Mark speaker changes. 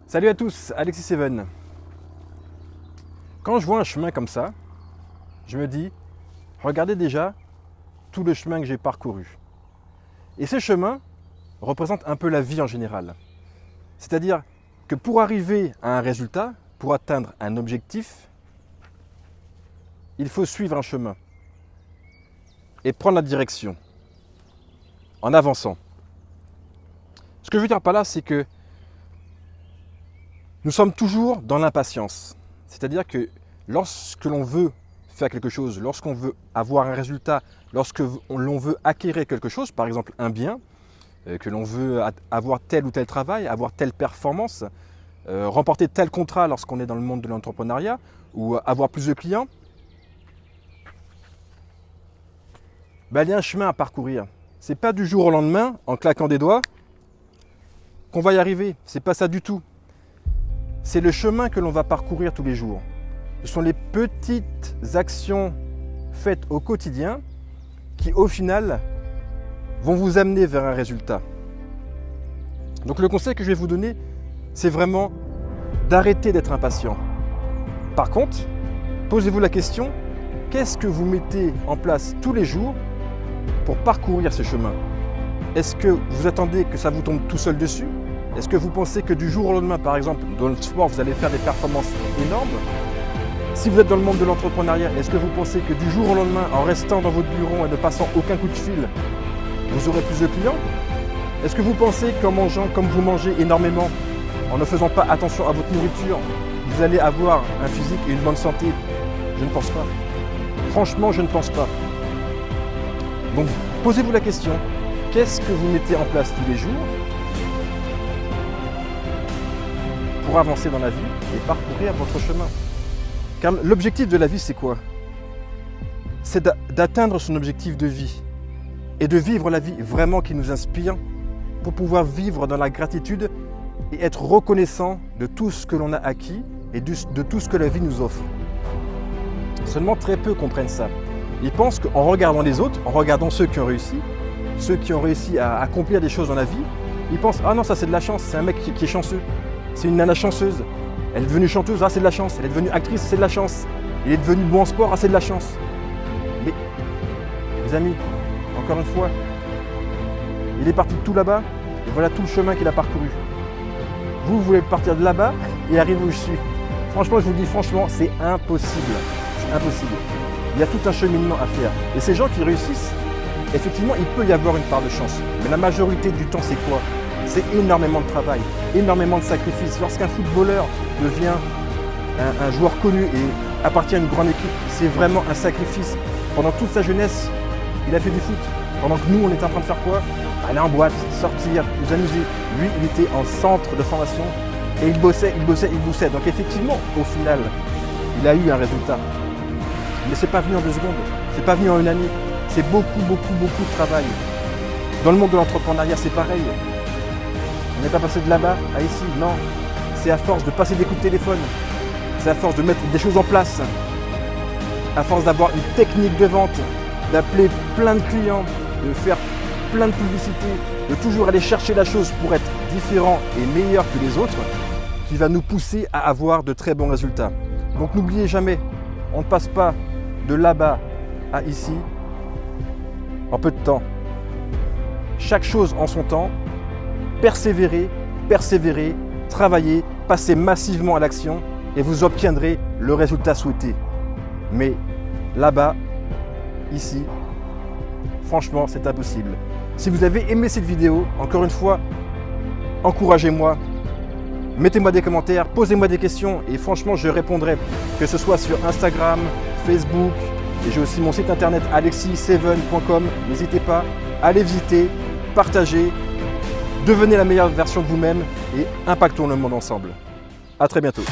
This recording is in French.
Speaker 1: Salut à tous, Alexis Seven. Quand je vois un chemin comme ça, je me dis, regardez déjà tout le chemin que j'ai parcouru. Et ce chemin représente un peu la vie en général. C'est-à-dire que pour arriver à un résultat, pour atteindre un objectif, il faut suivre un chemin et prendre la direction en avançant. Ce que je veux dire par là, c'est que nous sommes toujours dans l'impatience. C'est-à-dire que lorsque l'on veut faire quelque chose, lorsqu'on veut avoir un résultat, lorsque l'on veut acquérir quelque chose, par exemple un bien, que l'on veut avoir tel ou tel travail, avoir telle performance, remporter tel contrat lorsqu'on est dans le monde de l'entrepreneuriat, ou avoir plus de clients, il y a un chemin à parcourir. Ce n'est pas du jour au lendemain, en claquant des doigts, qu'on va y arriver. Ce n'est pas ça du tout. C'est le chemin que l'on va parcourir tous les jours. Ce sont les petites actions faites au quotidien qui, au final, vont vous amener vers un résultat. Donc le conseil que je vais vous donner, c'est vraiment d'arrêter d'être impatient. Par contre, posez-vous la question, qu'est-ce que vous mettez en place tous les jours pour parcourir ce chemin? Est-ce que vous attendez que ça vous tombe tout seul dessus? Est-ce que vous pensez que du jour au lendemain, par exemple, dans le sport, vous allez faire des performances énormes? Si vous êtes dans le monde de l'entrepreneuriat, est-ce que vous pensez que du jour au lendemain, en restant dans votre bureau et ne passant aucun coup de fil, vous aurez plus de clients? Est-ce que vous pensez qu'en mangeant comme vous mangez énormément, en ne faisant pas attention à votre nourriture, vous allez avoir un physique et une bonne santé? Je ne pense pas. Franchement, je ne pense pas. Donc, posez-vous la question, qu'est-ce que vous mettez en place tous les jours pour avancer dans la vie et parcourir votre chemin? Car l'objectif de la vie, c'est quoi? C'est d'atteindre son objectif de vie et de vivre la vie vraiment qui nous inspire pour pouvoir vivre dans la gratitude et être reconnaissant de tout ce que l'on a acquis et de tout ce que la vie nous offre. Seulement très peu comprennent ça. Ils pensent qu'en regardant les autres, en regardant ceux qui ont réussi à accomplir des choses dans la vie, ils pensent « Ah non, ça c'est de la chance, c'est un mec qui est chanceux, c'est une nana chanceuse. Elle est devenue chanteuse, ah c'est de la chance. Elle est devenue actrice, c'est de la chance. Il est devenu bon en sport, ah c'est de la chance. » Mais, les amis, encore une fois, il est parti de tout là-bas et voilà tout le chemin qu'il a parcouru. Vous voulez partir de là-bas et arriver où je suis. Franchement, je vous le dis franchement, c'est impossible. C'est impossible. Il y a tout un cheminement à faire. Et ces gens qui réussissent, effectivement, il peut y avoir une part de chance. Mais la majorité du temps, c'est quoi? C'est énormément de travail, énormément de sacrifices. Lorsqu'un footballeur devient un joueur connu et appartient à une grande équipe, c'est vraiment un sacrifice. Pendant toute sa jeunesse, il a fait du foot. Pendant que nous, on était en train de faire quoi? Aller en boîte, sortir, nous amuser. Lui, il était en centre de formation et il bossait. Donc effectivement, au final, il a eu un résultat. Mais c'est pas venu en 2 secondes, c'est pas venu en 1 année. C'est beaucoup de travail. Dans le monde de l'entrepreneuriat, c'est pareil. On n'est pas passé de là-bas à ici, non. C'est à force de passer des coups de téléphone. C'est à force de mettre des choses en place. À force d'avoir une technique de vente, d'appeler plein de clients, de faire plein de publicités, de toujours aller chercher la chose pour être différent et meilleur que les autres, qui va nous pousser à avoir de très bons résultats. Donc n'oubliez jamais, on ne passe pas de là-bas à ici en peu de temps. Chaque chose en son temps. Persévérez, travaillez, passez massivement à l'action et vous obtiendrez le résultat souhaité. Mais là-bas, ici, franchement, c'est impossible. Si vous avez aimé cette vidéo, encore une fois, encouragez-moi, mettez-moi des commentaires, posez-moi des questions et franchement, je répondrai, que ce soit sur Instagram, Facebook, et j'ai aussi mon site internet alexis7.com. N'hésitez pas, allez visiter, partagez. Devenez la meilleure version de vous-même et impactons le monde ensemble. À très bientôt.